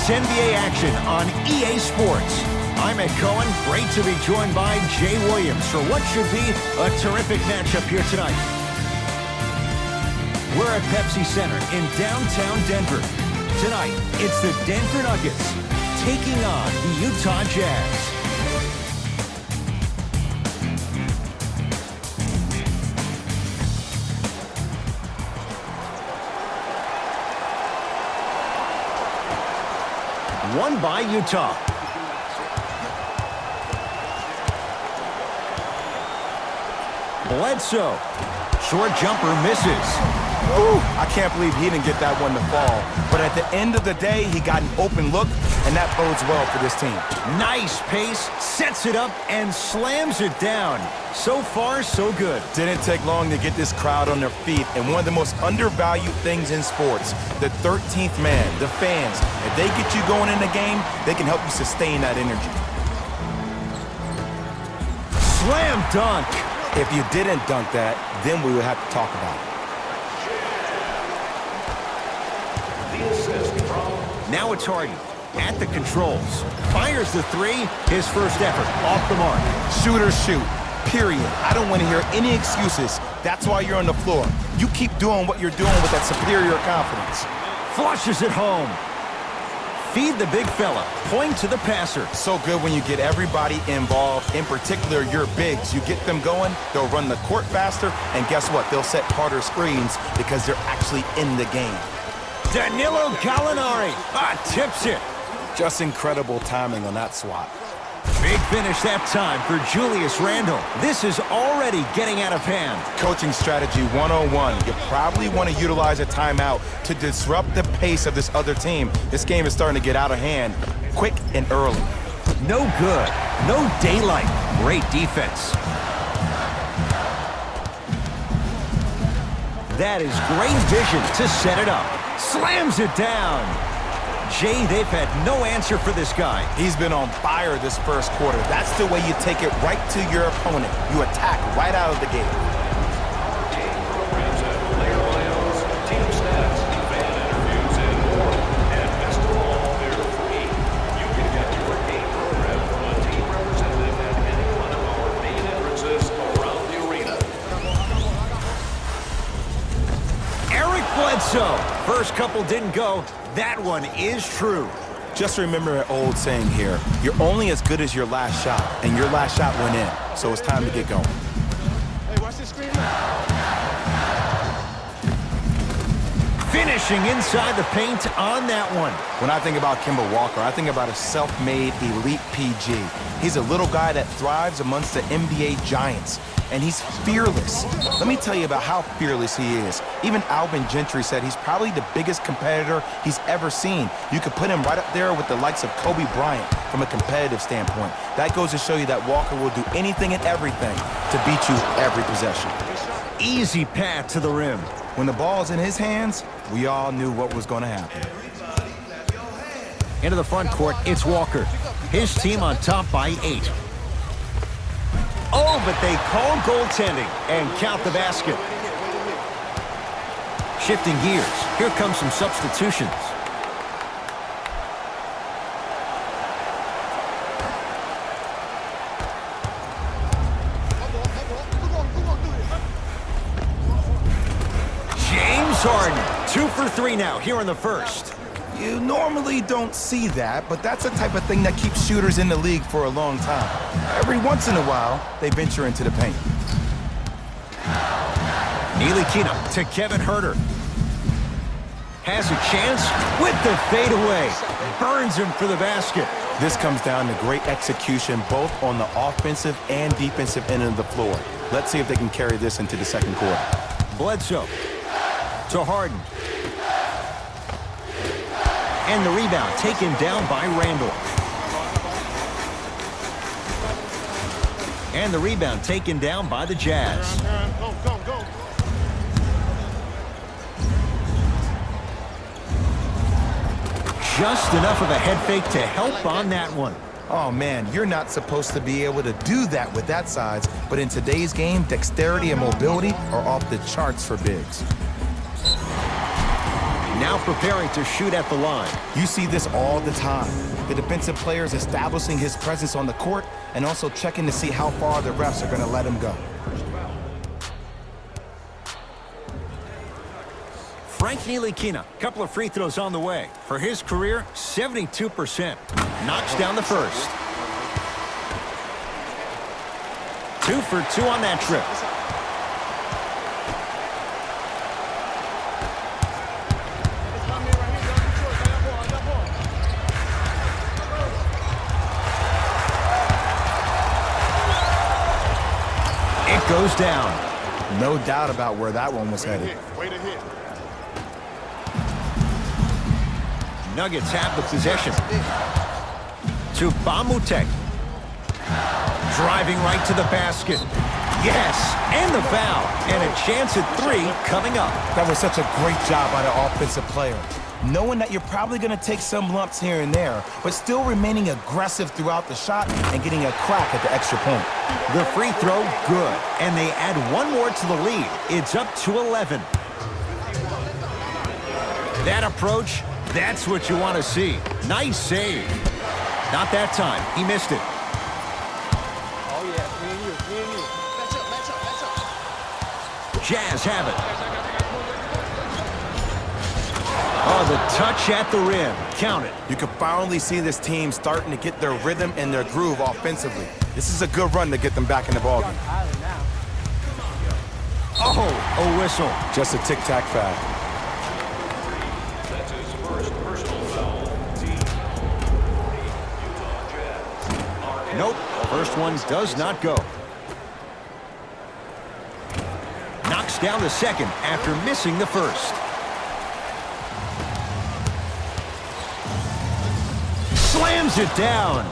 It's NBA action on EA Sports. I'm Ed Cohen. Great to be joined by Jay Williams for what should be a terrific matchup here tonight. We're at Pepsi Center in downtown Denver. Tonight, it's the Denver Nuggets taking on the Utah Jazz. Won by Utah. Bledsoe. Short jumper misses. Ooh, I can't believe he didn't get that one to fall. But at the end of the day, he got an open look, and that bodes well for this team. Nice pace, sets it up, and slams it down. So far, so good. Didn't take long to get this crowd on their feet, and one of the most undervalued things in sports, the 13th man, the fans. If they get you going in the game, they can help you sustain that energy. Slam dunk. If you didn't dunk that, then we would have to talk about it. Now it's Harden at the controls. Fires the three, his first effort, off the mark. Shooters shoot, period. I don't want to hear any excuses. That's why you're on the floor. You keep doing what you're doing with that superior confidence. Flushes it home. Feed the big fella, point to the passer. So good when you get everybody involved, in particular your bigs. You get them going, they'll run the court faster, and guess what? They'll set harder screens because they're actually in the game. Danilo Gallinari tips it. Just incredible timing on that swat. Big finish that time for Julius Randle. This is already getting out of hand. Coaching strategy 101. You probably want to utilize a timeout to disrupt the pace of this other team. This game is starting to get out of hand quick and early. No good. No daylight. Great defense. That is great vision to set it up. Slams it down. Jay, they've had no answer for this guy. He's been on fire this first quarter. That's the way you take it right to your opponent. You attack right out of the gate. Team programs and player layouts, team stats, fan interviews, and more. And best of all, they're free. You can get your game program from a team representative at any one of our main entrances around the arena. Eric Bledsoe. First couple didn't go. That one is true. Just remember an old saying here. You're only as good as your last shot, and your last shot went in. So it's time to get going. Hey, watch this screen. Finishing inside the paint on that one. When I think about Kemba Walker, I think about a self-made elite PG. He's a little guy that thrives amongst the NBA giants, and he's fearless. Let me tell you about how fearless he is. Even Alvin Gentry said he's probably the biggest competitor he's ever seen. You could put him right up there with the likes of Kobe Bryant from a competitive standpoint. That goes to show you that Walker will do anything and everything to beat you every possession. Easy path to the rim. When the ball's in his hands, we all knew what was going to happen. Into the front court, it's Walker. His team on top by 8. Oh, but they call goaltending and count the basket. Shifting gears. Here come some substitutions. James Harden, 2 for 3 now here in the first. You normally don't see that, but that's the type of thing that keeps shooters in the league for a long time. Every once in a while, they venture into the paint. Ntilikina to Kevin Huerter. Has a chance with the fadeaway. Burns him for the basket. This comes down to great execution both on the offensive and defensive end of the floor. Let's see if they can carry this into the second quarter. Bledsoe to Harden. And the rebound taken down by Randle. And the rebound taken down by the Jazz. Go. Just enough of a head fake to help on that one. Oh, man, you're not supposed to be able to do that with that size, but in today's game, dexterity and mobility are off the charts for bigs. Now preparing to shoot at the line. You see this all the time. The defensive player is establishing his presence on the court and also checking to see how far the refs are going to let him go. Frank Ntilikina, couple of free throws on the way. For his career, 72%. Knocks down the first. 2 for 2 on that trip. It goes down. No doubt about where that one was headed. Way to hit. Nuggets have the possession. To Bamutek. Driving right to the basket. Yes, and the foul. And a chance at 3 coming up. That was such a great job by the offensive player. Knowing that you're probably going to take some lumps here and there, but still remaining aggressive throughout the shot and getting a crack at the extra point. The free throw, good. And they add 1 more to the lead. It's up to 11. That approach, that's what you want to see. Nice save. Not that time. He missed it. Oh, yeah. Me and you. Match up. Jazz have it. Oh, the touch at the rim. Count it. You can finally see this team starting to get their rhythm and their groove offensively. This is a good run to get them back in the ballgame. Oh, a whistle. Just a tic-tac foul. That's his first personal foul. Team Utah Jazz. Nope. First one does not go. Knocks down the second after missing the first. Slams it down.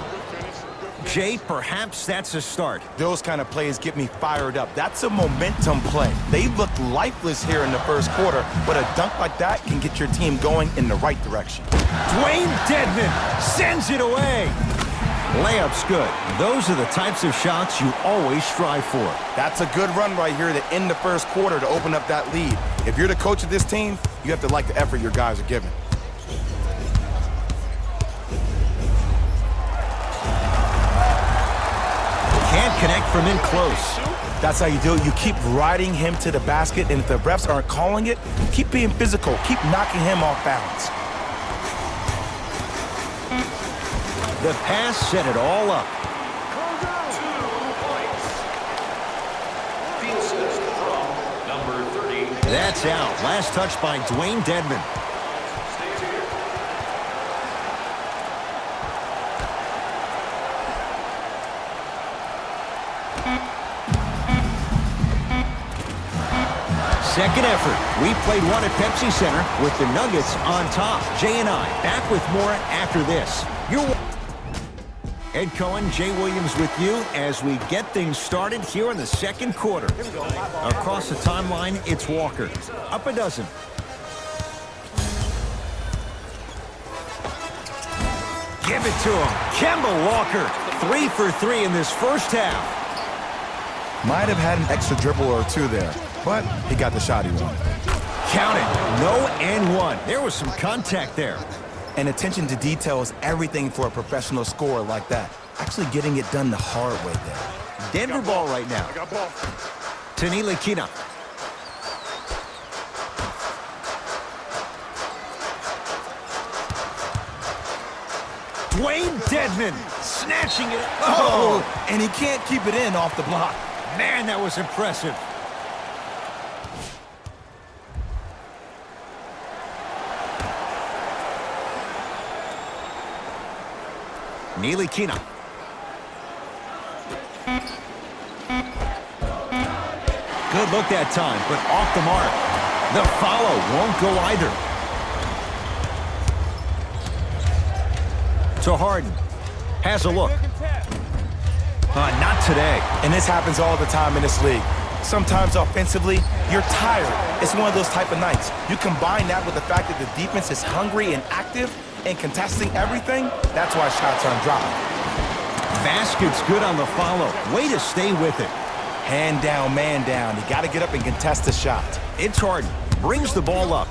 Jay, perhaps that's a start. Those kind of plays get me fired up. That's a momentum play. They looked lifeless here in the first quarter, but a dunk like that can get your team going in the right direction. Dwayne Dedmon sends it away. Layup's good. Those are the types of shots you always strive for. That's a good run right here to end the first quarter to open up that lead. If you're the coach of this team, you have to like the effort your guys are giving. Can't connect from in close. That's how you do it. You keep riding him to the basket, and if the refs aren't calling it, keep being physical. Keep knocking him off balance. The pass set it all up. 2 points. The assist from number 30. That's out. Last touch by Dwayne Dedmon. Stays here. Second effort. We played one at Pepsi Center with the Nuggets on top. Jay and I back with more after this. Ed Cohen, Jay Williams with you as we get things started here in the second quarter. Across the timeline, it's Walker. Up a dozen. Give it to him. Kemba Walker. 3 for 3 in this first half. Might have had an extra dribble or 2 there, but he got the shot he wanted. Count it. No and 1. There was some contact there. And attention to detail is everything for a professional scorer like that. Actually getting it done the hard way there. Denver ball right now. I got ball. To Ntilikina. Dwayne Dedmon snatching it. Oh, and he can't keep it in off the block. Man, that was impressive. Ntilikina. Good look that time, but off the mark. The follow won't go either. To Harden. Has a look. Not today. And this happens all the time in this league. Sometimes offensively, you're tired. It's one of those type of nights. You combine that with the fact that the defense is hungry and active and contesting everything, that's why shots aren't dropping. Basket's good on the follow. Way to stay with it. Hand down, man down. You got to get up and contest the shot. It's Harden. Brings the ball up.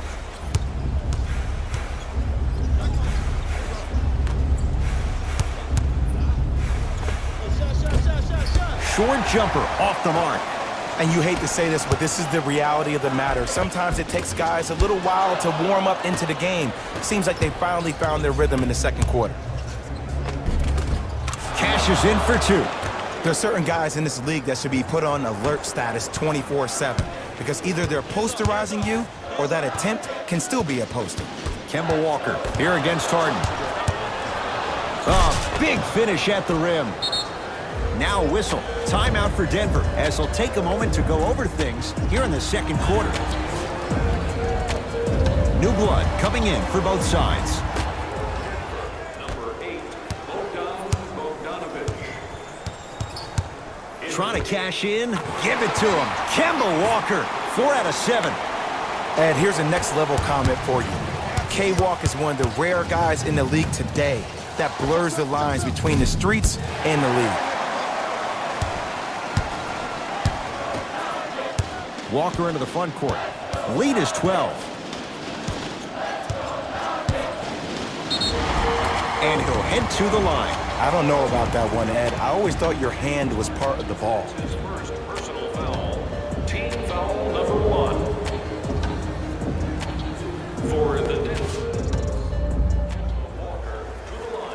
short jumper off the mark. And you hate to say this, but this is the reality of the matter. Sometimes it takes guys a little while to warm up into the game. Seems like they finally found their rhythm in the second quarter. Cashes in for two. There are certain guys in this league that should be put on alert status 24/7 because either they're posterizing you or that attempt can still be a poster. Kemba Walker here against Harden. A big finish at the rim. Now a whistle. Timeout for Denver as they'll take a moment to go over things here in the second quarter. New blood coming in for both sides. Number 8, Bogdanovic. Trying to cash in. Give it to him. Kemba Walker, 4 out of 7. And here's a next-level comment for you. K-Walk is one of the rare guys in the league today that blurs the lines between the streets and the league. Walker into the front court. Lead is 12. And he'll head to the line. I don't know about that one, Ed. I always thought your hand was part of the ball. His first personal foul. Team foul number 1. For the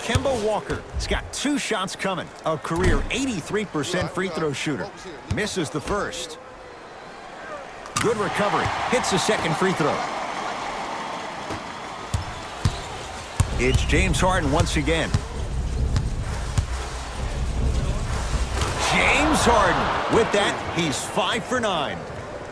Kemba Walker has got 2 shots coming. A career 83% free throw shooter. Misses the first. Good recovery. Hits the second free throw. It's James Harden once again. James Harden. With that, he's 5 for 9.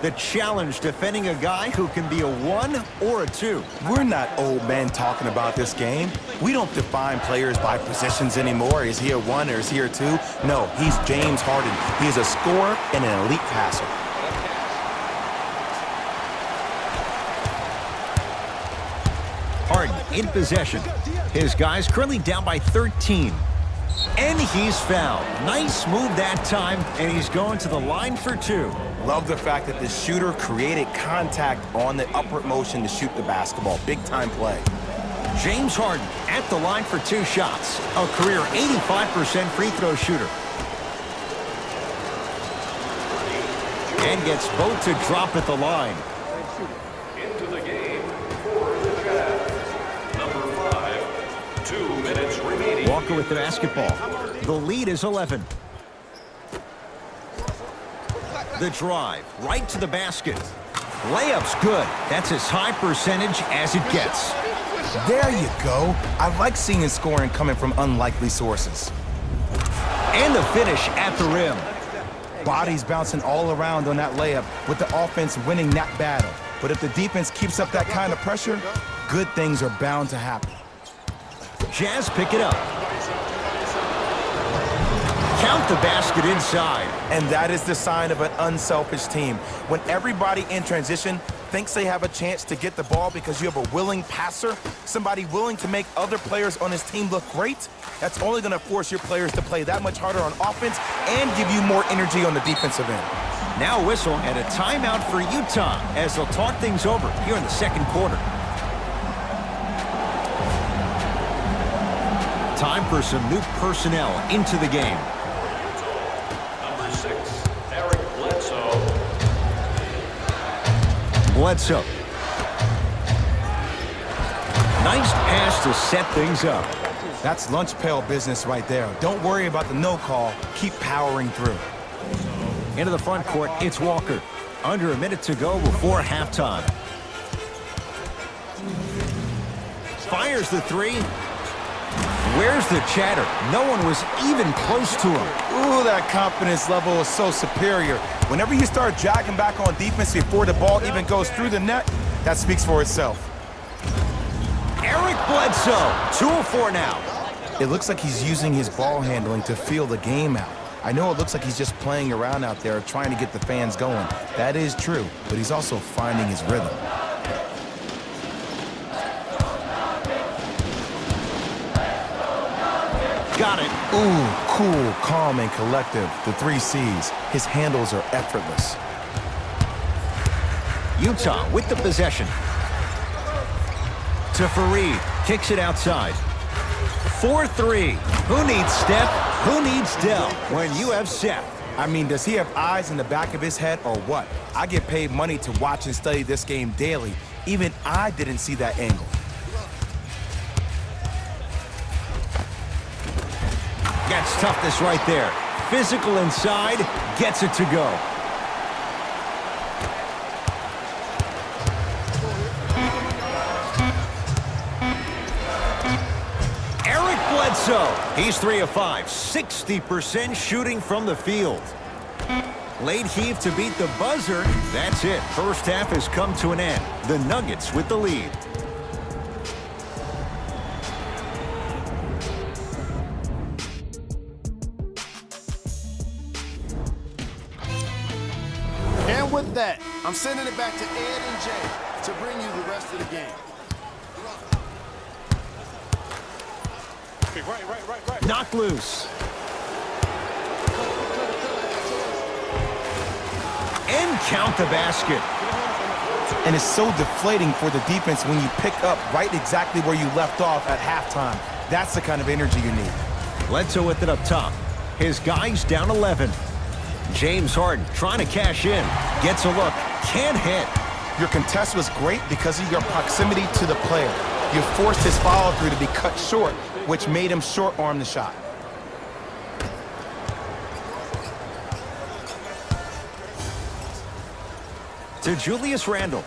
The challenge defending a guy who can be a 1 or a 2. We're not old men talking about this game. We don't define players by positions anymore. Is he a 1 or is he a 2? No, he's James Harden. He is a scorer and an elite passer. Harden in possession. His guys currently down by 13. And he's fouled. Nice move that time, and he's going to the line for 2. Love the fact that the shooter created contact on the upward motion to shoot the basketball. Big time play. James Harden at the line for 2 shots. A career 85% free throw shooter. And gets both to drop at the line. into the game for the Jazz. Number 5, 2 minutes remaining. Walker with the basketball. The lead is 11. The drive right to the basket. Layup's good. That's as high percentage as it gets. There you go. I like seeing scoring coming from unlikely sources. And the finish at the rim. Bodies bouncing all around on that layup with the offense winning that battle. But if the defense keeps up that kind of pressure, good things are bound to happen. Jazz pick it up. Count the basket inside. And that is the sign of an unselfish team. When everybody in transition thinks they have a chance to get the ball because you have a willing passer, somebody willing to make other players on his team look great, that's only going to force your players to play that much harder on offense and give you more energy on the defensive end. Now a whistle and a timeout for Utah as they'll talk things over here in the second quarter. Time for some new personnel into the game. Number 6, Eric Bledsoe. Bledsoe. Nice pass to set things up. That's lunch pail business right there. Don't worry about the no call. Keep powering through. Into the front court, it's Walker. Under a minute to go before halftime. Fires the 3. Where's the chatter? No one was even close to him. Ooh, that confidence level is so superior. Whenever you start jogging back on defense before the ball even goes through the net, that speaks for itself. Eric Bledsoe, 2 of 4 now. It looks like he's using his ball handling to feel the game out. I know it looks like he's just playing around out there trying to get the fans going. That is true, but he's also finding his rhythm. Got it. Ooh, cool, calm, and collective. The 3 C's. His handles are effortless. Utah with the possession. To Fareed. Kicks it outside. 4-3. Who needs Steph? Who needs Dell when you have Seth? I mean, does he have eyes in the back of his head or what? I get paid money to watch and study this game daily. Even I didn't see that angle. Gets toughness right there. Physical inside, gets it to go. Bledsoe, he's 3 of 5, 60% shooting from the field. Late heave to beat the buzzer. That's it. First half has come to an end. The Nuggets with the lead. And with that, I'm sending it back to Ed and Jay to bring you the rest of the game. Right. Knocked loose. And count the basket. And it's so deflating for the defense when you pick up right exactly where you left off at halftime. That's the kind of energy you need. Bledsoe with it up top. His guy's down 11. James Harden trying to cash in. Gets a look. Can't hit. Your contest was great because of your proximity to the player. You forced his follow-through to be cut short, which made him short-arm the shot. To Julius Randle.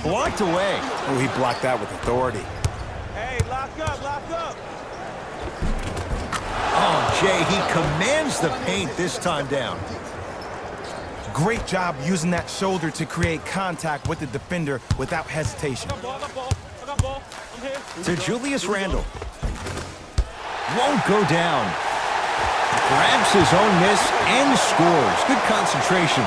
Blocked away. Oh, he blocked that with authority. Hey, lock up. Oh, Jay, he commands the paint this time down. Great job using that shoulder to create contact with the defender without hesitation. I got ball. I'm here. To Julius Randle. Won't go down. Grabs his own miss and scores. Good concentration.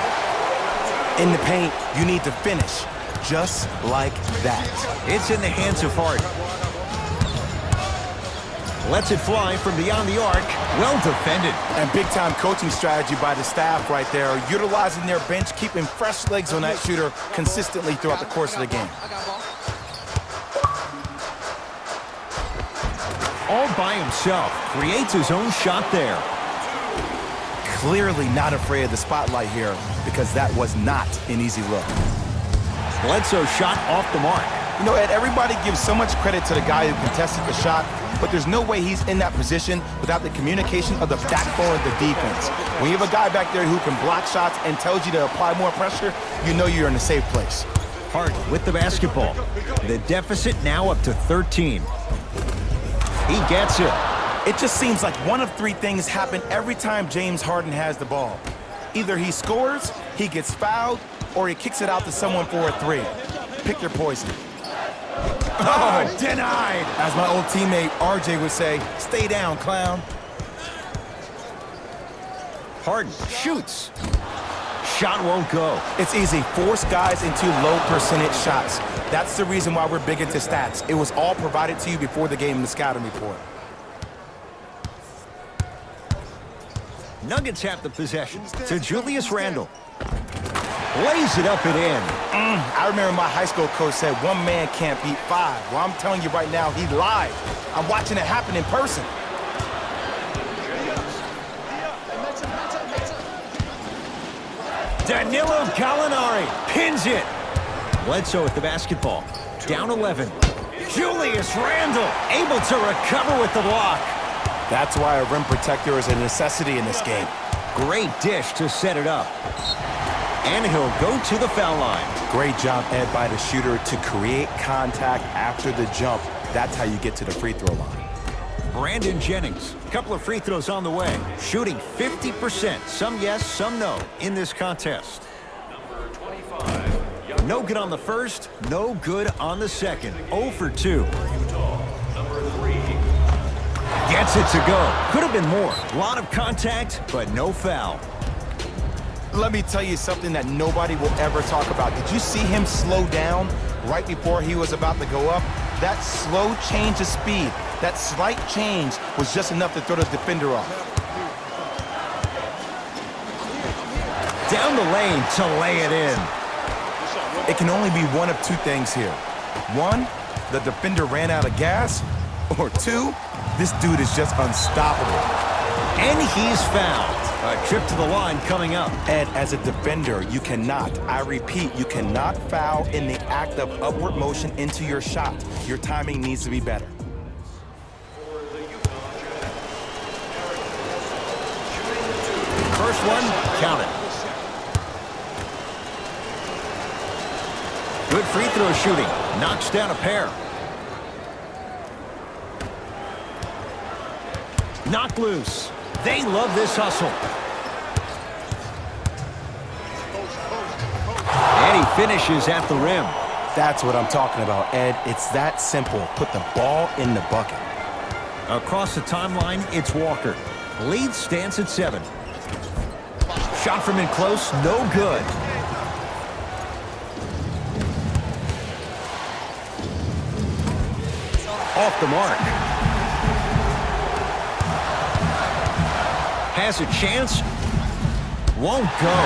In the paint, you need to finish just like that. It's in the hands of Harden. Lets it fly from beyond the arc. Well defended. And big-time coaching strategy by the staff right there, utilizing their bench, keeping fresh legs on that shooter consistently throughout the course of the game. All by himself. Creates his own shot there. Clearly not afraid of the spotlight here because that was not an easy look. Bledsoe shot off the mark. You know, Ed, everybody gives so much credit to the guy who contested the shot, but there's no way he's in that position without the communication of the backbone of the defense. When you have a guy back there who can block shots and tells you to apply more pressure, you know you're in a safe place. Harden with the basketball. The deficit now up to 13. He gets it. It just seems like one of three things happen every time James Harden has the ball. Either he scores, he gets fouled, or he kicks it out to someone for a three. Pick your poison. Oh, denied. As my old teammate RJ would say, stay down, clown. Harden shoots. Shot won't go. It's easy. Force guys into low percentage shots. That's the reason why we're big into stats. It was all provided to you before the game in the scouting report. Nuggets have the possession. To Julius Randle. Lays it up and in. I remember my high school coach said one man can't beat five. Well, I'm telling you right now, he lied. I'm watching it happen in person. Danilo Gallinari pins it. Bledsoe with the basketball. Down 11. Julius Randle able to recover with the block. That's why a rim protector is a necessity in this game. Great dish to set it up. And he'll go to the foul line. Great job, Ed, by the shooter to create contact after the jump. That's how you get to the free throw line. Brandon Jennings, a couple of free throws on the way. Shooting 50%, some yes, some no, in this contest. Number 25. No good on the first, no good on the second. 0 for 2. Utah. Number 3. Gets it to go. Could have been more. A lot of contact, but no foul. Let me tell you something that nobody will ever talk about. Did you see him slow down right before he was about to go up? That slow change of speed, that slight change was just enough to throw the defender off. Down the lane to lay it in. It can only be one of two things here. One, the defender ran out of gas, or 2, this dude is just unstoppable. And he's fouled. A trip to the line coming up. And as a defender, you cannot, I repeat, you cannot foul in the act of upward motion into your shot. Your timing needs to be better. First one, count it. Good free throw shooting. Knocks down a pair. Knocked loose. They love this hustle. And he finishes at the rim. That's what I'm talking about, Ed. It's that simple. Put the ball in the bucket. Across the timeline, it's Walker. Lead stands at 7. Shot from in close, no good. Off the mark. Has a chance. Won't go.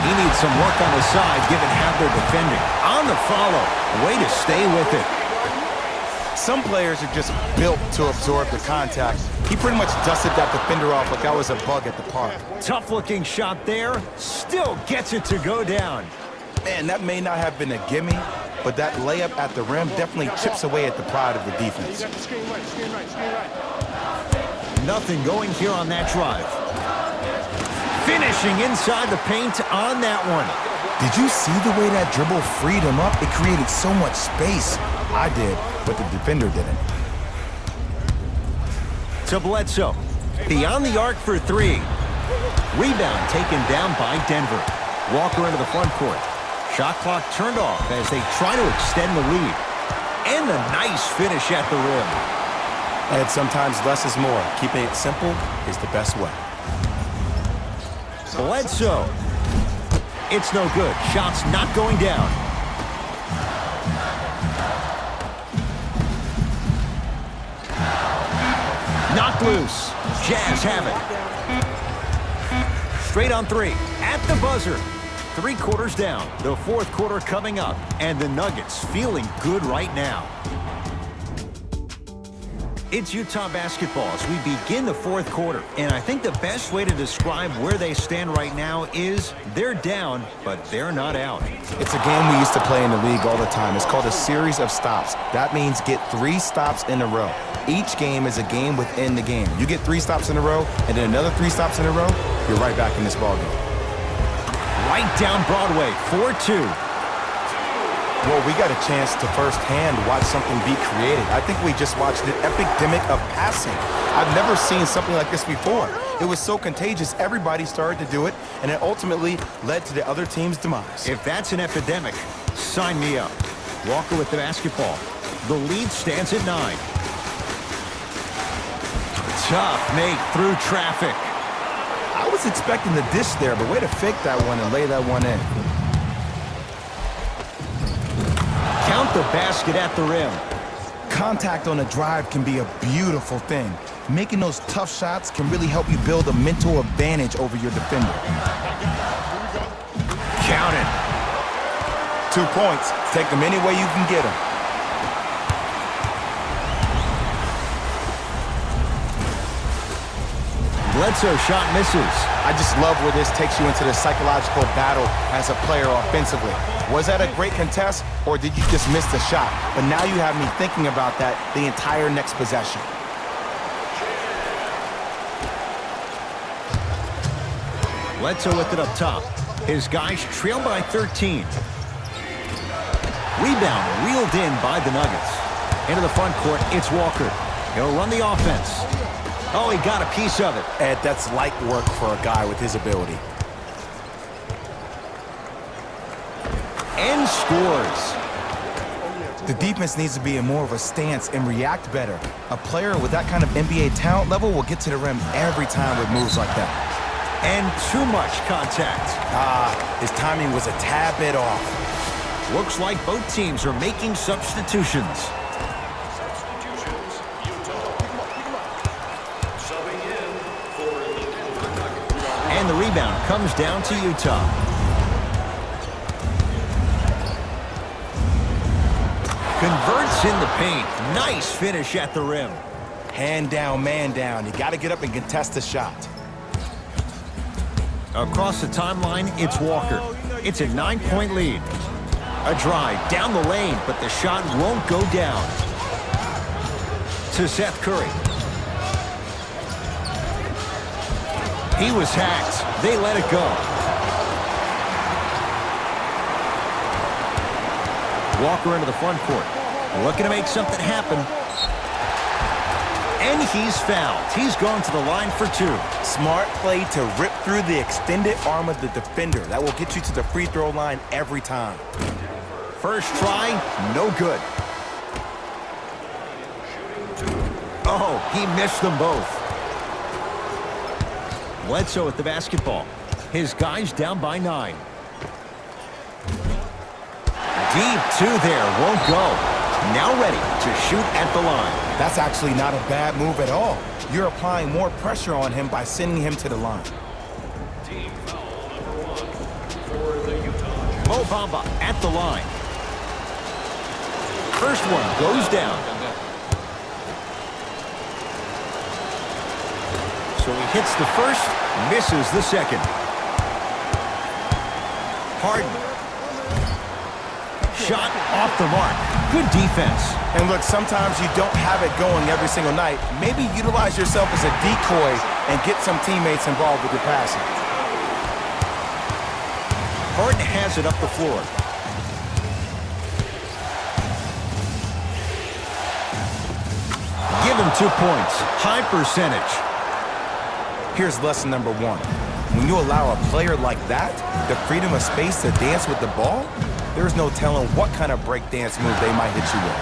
He needs some work on the side, given how they're defending. On the follow. Way to stay with it. Some players are just built to absorb the contact. He pretty much dusted that defender off like that was a bug at the park. Tough-looking shot there. Still gets it to go down. Man, that may not have been a gimme, but that layup at the rim definitely chips away at the pride of the defense. Screen right. Nothing going here on that drive. Finishing inside the paint on that one. Did you see the way that dribble freed him up? It created so much space. I did, but the defender didn't. To Bledsoe. Beyond the arc for 3. Rebound taken down by Denver. Walker into the front court. Shot clock turned off as they try to extend the lead. And a nice finish at the rim. And sometimes less is more. Keeping it simple is the best way. Bledsoe. It's no good. Shot's not going down. Knocked loose. Jazz have it. Straight on 3. At the buzzer. 3 quarters down. The 4th quarter coming up. And the Nuggets feeling good right now. It's Utah basketball as we begin the 4th quarter. And I think the best way to describe where they stand right now is they're down, but they're not out. It's a game we used to play in the league all the time. It's called a series of stops. That means get 3 stops in a row. Each game is a game within the game. You get 3 stops in a row, and then another 3 stops in a row, you're right back in this ballgame. Right down Broadway, 4-2. Well, we got a chance to firsthand watch something be created. I think we just watched an epidemic of passing. I've never seen something like this before. It was so contagious, everybody started to do it, and it ultimately led to the other team's demise. If that's an epidemic, sign me up. Walker with the basketball. The lead stands at 9. Tough make through traffic. I was expecting the dish there, but way to fake that one and lay that one in. Count the basket at the rim. Contact on a drive can be a beautiful thing. Making those tough shots can really help you build a mental advantage over your defender. Count it. 2 points. Take them any way you can get them. Bledsoe shot misses. I just love where this takes you into the psychological battle as a player offensively. Was that a great contest, or did you just miss the shot? But now you have me thinking about that the entire next possession. Bledsoe with it up top. His guys trail by 13. Rebound reeled in by the Nuggets. Into the front court, it's Walker. He'll run the offense. Oh, he got a piece of it. Ed, that's light work for a guy with his ability. And scores. The defense needs to be in more of a stance and react better. A player with that kind of NBA talent level will get to the rim every time with moves like that. And too much contact. His timing was a tad bit off. Looks like both teams are making substitutions. And the rebound comes down to Utah. Converts in the paint. Nice finish at the rim. Hand down, man down. You got to get up and contest the shot. Across the timeline, it's Walker. It's a 9-point lead. A drive down the lane, but the shot won't go down. To Seth Curry. He was hacked. They let it go. Walker into the front court. Looking to make something happen. And he's fouled. He's going to the line for 2. Smart play to rip through the extended arm of the defender. That will get you to the free throw line every time. First try, no good. Oh, he missed them both. Bledsoe with the basketball. His guy's down by 9. Deep 2 there, won't go. Now ready to shoot at the line. That's actually not a bad move at all. You're applying more pressure on him by sending him to the line. Team foul number 1 for the Utah Jazz. Mo Bamba at the line. First one goes down. So he hits the first, misses the second. Harden. Shot off the mark. Good defense. And look, sometimes you don't have it going every single night. Maybe utilize yourself as a decoy and get some teammates involved with your passing. Harden has it up the floor. Give him 2 points. High percentage. Here's lesson number 1. When you allow a player like that the freedom of space to dance with the ball, there's no telling what kind of break dance move they might hit you with.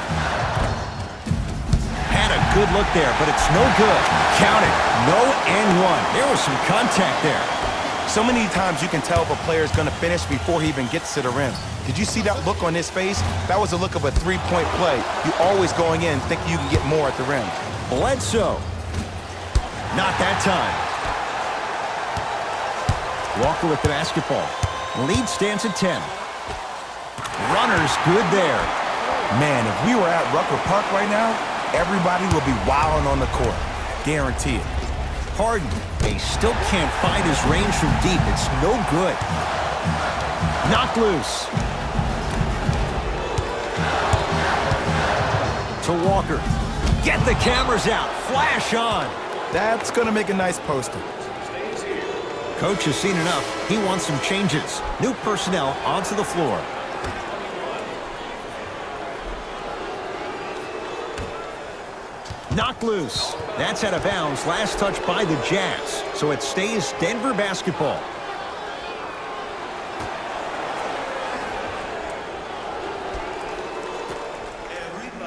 Had a good look there, but it's no good. Count it. No and 1. There was some contact there. So many times you can tell if a player is going to finish before he even gets to the rim. Did you see that look on his face? That was a look of a 3-point play. You always going in thinking you can get more at the rim. Bledsoe. Not that time. Walker with the basketball. Lead stands at 10. Runner's good there. Man, if we were at Rucker Park right now, everybody would be wilding on the court. Guarantee it. Harden, they still can't find his range from deep. It's no good. Knocked loose. To Walker. Get the cameras out. Flash on. That's going to make a nice poster. Coach has seen enough. He wants some changes. New personnel onto the floor. Knocked loose. That's out of bounds. Last touch by the Jazz. So it stays Denver basketball.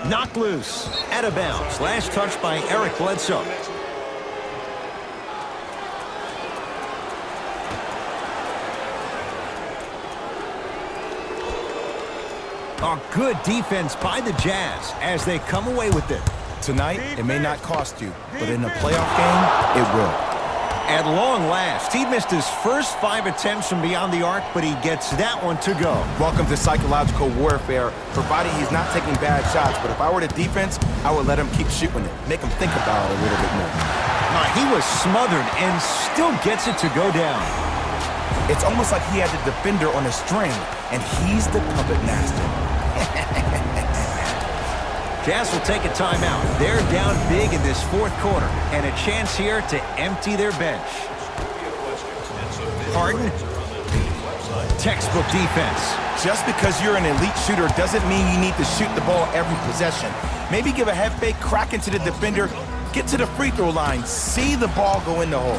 Knocked loose. Out of bounds. Last touch by Eric Bledsoe. A good defense by the Jazz as they come away with it. Tonight, it may not cost you, but in a playoff game, it will. At long last, he missed his first 5 attempts from beyond the arc, but he gets that one to go. Welcome to psychological warfare, providing he's not taking bad shots. But if I were the defense, I would let him keep shooting it. Make him think about it a little bit more. He was smothered and still gets it to go down. It's almost like he had the defender on a string, and he's the puppet master. Jazz will take a timeout. They're down big in this 4th quarter, and a chance here to empty their bench. Harden. Textbook defense. Just because you're an elite shooter doesn't mean you need to shoot the ball every possession. Maybe give a head fake, crack into the defender, get to the free throw line, see the ball go in the hole.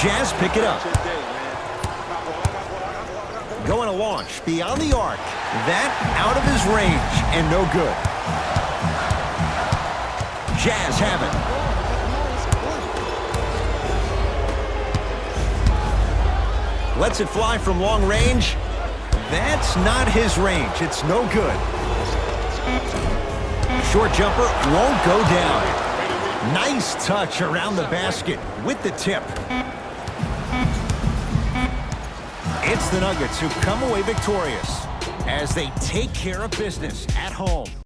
Jazz pick it up. Going to launch beyond the arc. That out of his range and no good. Jazz have it. Lets it fly from long range. That's not his range. It's no good. Short jumper won't go down. Nice touch around the basket with the tip. It's the Nuggets who come away victorious as they take care of business at home.